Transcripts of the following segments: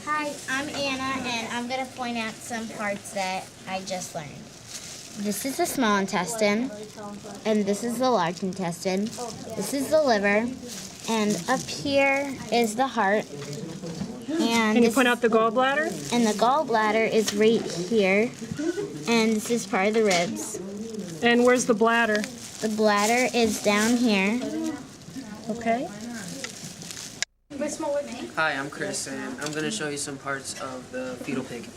Hi, I'm Anna, and I'm going to point out some parts that I just learned. This is the small intestine, and this is the large intestine. This is the liver, and up here is the heart. And can you point out the gallbladder? And the gallbladder is right here, and this is part of the ribs. And where's the bladder? The bladder is down here. Okay. Hi, I'm Chris, and I'm going to show you some parts of the fetal pig.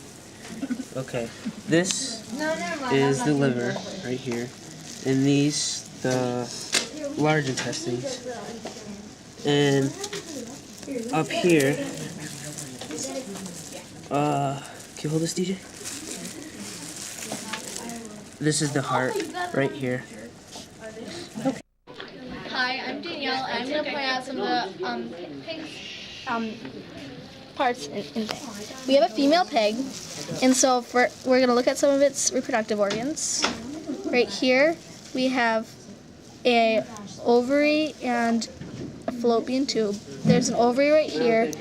Okay, this is the liver right here, and these the large intestines. And up here, can you hold this, DJ? This is the heart right here. Okay. Hi, I'm Danielle, and I'm going to point out some of the pig parts in there. We have a female pig, and so we're going to look at some of its reproductive organs. Right here, we have a ovary and a fallopian tube. There's an ovary right here,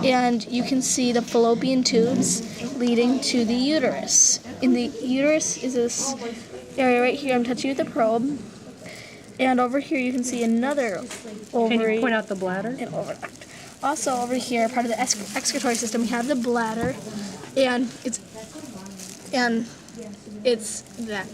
and you can see the fallopian tubes leading to the uterus. In the uterus is this area right here. I'm touching with the probe. And over here you can see another ovary. Can you point out the bladder? And oviduct. Also over here, part of the excretory system, we have the bladder, and it's that.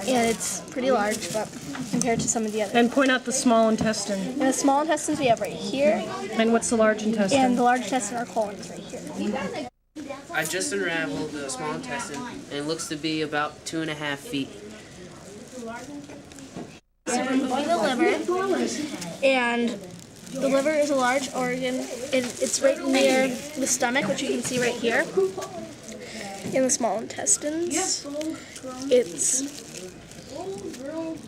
And it's pretty large, but compared to some of the others. And point out the small intestine. And the small intestines we have right here. And what's the large intestine? And the large intestine are colons right here. I just unraveled the small intestine, and it looks to be about 2.5 feet. So we're moving the liver, and the liver is a large organ, and it's right near the stomach, which you can see right here. In the small intestines, it's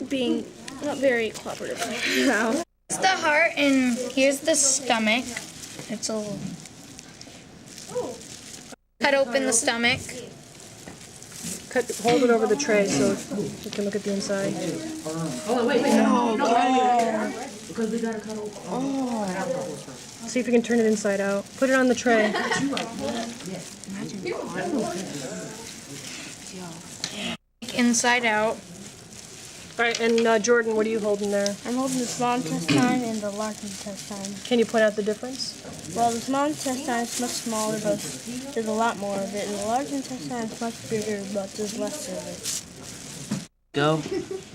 being not very cooperative right now. It's the heart, and here's the stomach. It's a little... Cut open the stomach. Hold it over the tray so you can look at the inside. See if you can turn it inside out. Put it on the tray. Inside out. All right, and Jordan, what are you holding there? I'm holding the small intestine and the large intestine. Can you point out the difference? Well, the small intestine is much smaller, but there's a lot more of it. And the large intestine is much bigger, but there's less of it. Go,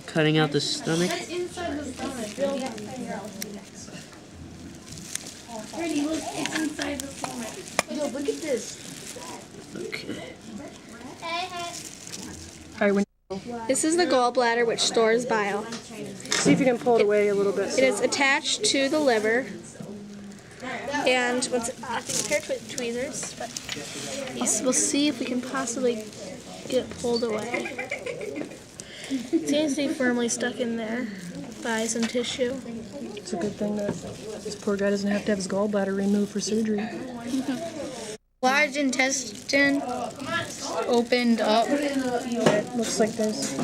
cutting out the stomach. Inside the stomach. Pretty, look, it's inside the stomach. Yo, look at this. Okay. All right, This is the gallbladder, which stores bile. see if you can pull it away a little bit. It is attached to the liver, and once I think a pair of tweezers, but we'll see if we can possibly get it pulled away. It seems to be firmly stuck in there by some tissue. It's a good thing that this poor guy doesn't have to have his gallbladder removed for surgery. Large intestine opened up. It looks like there's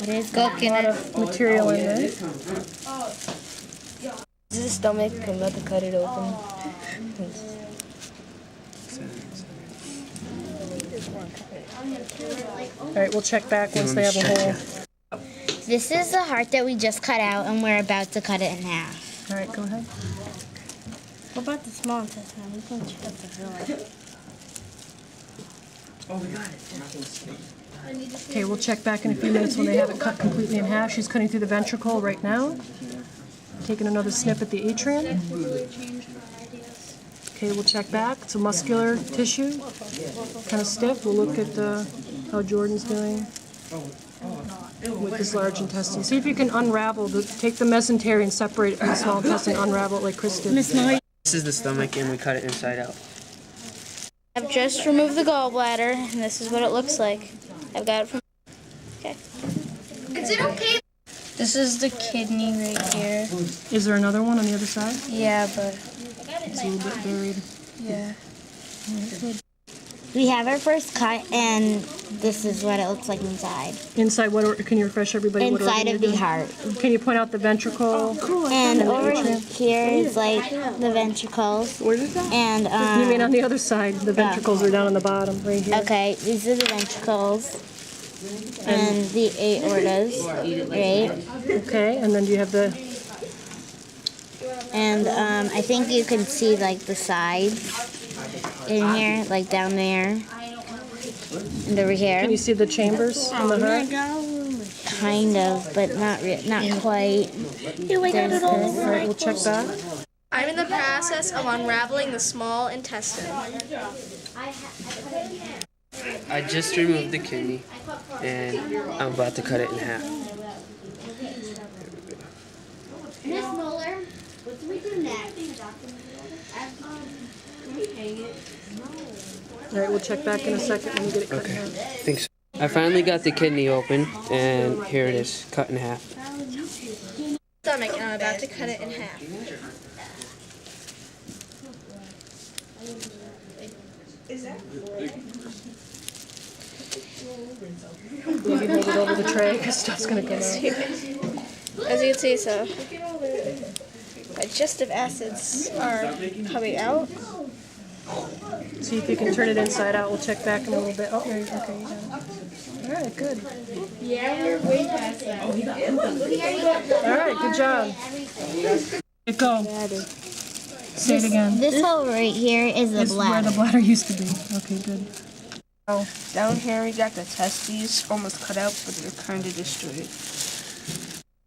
It's a cooking lot it. of material in there. This is the stomach. I'm about to cut it open. All right, we'll check back once they have a hole. This is the heart that we just cut out, and we're about to cut it in half. All right, go ahead. What about the small intestine? We can check out the filling. Okay, we'll check back in a few minutes when they have it cut completely in half. She's cutting through the ventricle right now. Taking another snip at the atrium. Okay, we'll check back. It's a muscular tissue, kind of stiff. We'll look at how Jordan's doing with this large intestine. See if you can unravel, take the mesentery and separate it from the small intestine, unravel it like Chris did. This is the stomach, and we cut it inside out. I've just removed the gallbladder, and this is what it looks like. I've got it from... Okay. Is it okay? This is the kidney right here. Is there another one on the other side? Yeah, but It's a little bit buried. yeah. We have our first cut, and this is what it looks like inside. Inside, can you refresh everybody what organ Inside you're of the doing? heart. Can you point out the ventricle? And over here is like the ventricles. And You mean on the other side? The ventricles are down on the bottom, right here. okay, these are the ventricles and the aortas, right? Okay, and then do you have the... And I think you can see like the sides in here, like down there and over here. Can you see the chambers on the heart? Kind of, but not quite. All right, we'll check that. I'm in the process of unraveling the small intestine. I just removed the kidney, and I'm about to cut it in half. Miss Muller, what do we do next? All right, we'll check back in a second when we get it cut Okay, in half. thanks. I finally got the kidney open, and here it is, cut in half. Stomach, and I'm about to cut it in half. You can hold it over the tray because stuff's going to come out. As you can see, so digestive acids are coming out. See if you can turn it inside out. We'll check back in a little bit. Oh, there you go. Okay, you got it. All right, good. All right, good job. Go. Say it again. This hole right here is the This is where bladder. the bladder used to be. Okay, good. Oh, down here we got the testes almost cut out, but they're kind of destroyed.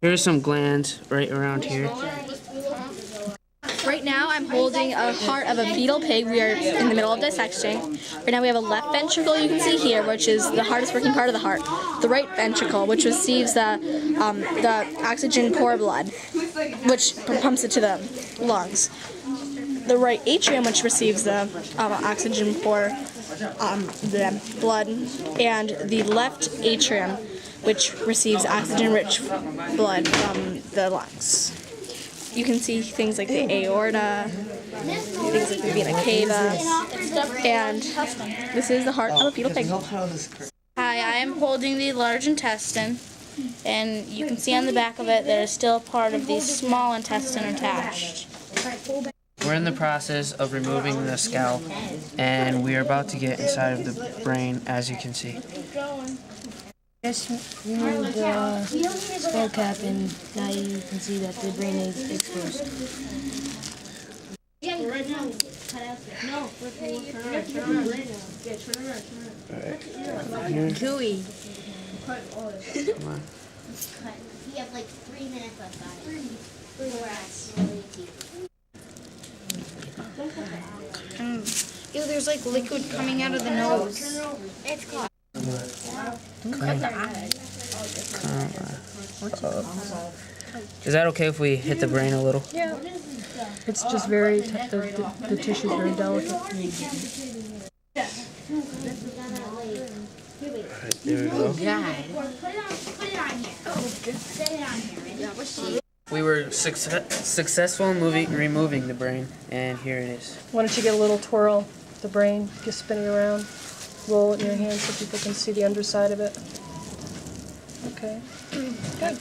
Here's some glands right around here. Right now, I'm holding a heart of a fetal pig. We are in the middle of dissection. Right now, we have a left ventricle you can see here, which is the hardest working part of the heart. The right ventricle, which receives the oxygen poor blood, which pumps it to the lungs. The right atrium, which receives the oxygen poor the blood, and the left atrium, which receives oxygen-rich blood from the lungs. You can see things like the aorta, things like the vena cava, and this is the heart of a fetal pig. Hi, I am holding the large intestine, and you can see on the back of it there is still part of the small intestine attached. We're in the process of removing the scalp, and we are about to get inside of the brain, as you can see. Just remove the skull cap, and now you can see that the brain is exposed. Gooey. Come on. You have like 3 minutes left on it. Ew, there's like liquid coming out of the nose. It's called. Is that okay if we hit the brain a little? Yeah. It's just very, the tissue's very delicate. Alright, there we go. We were successful in removing the brain, and here it is. Why don't you get a little twirl of the brain, just spin it around, roll it in your hand so people can see the underside of it. Okay, good.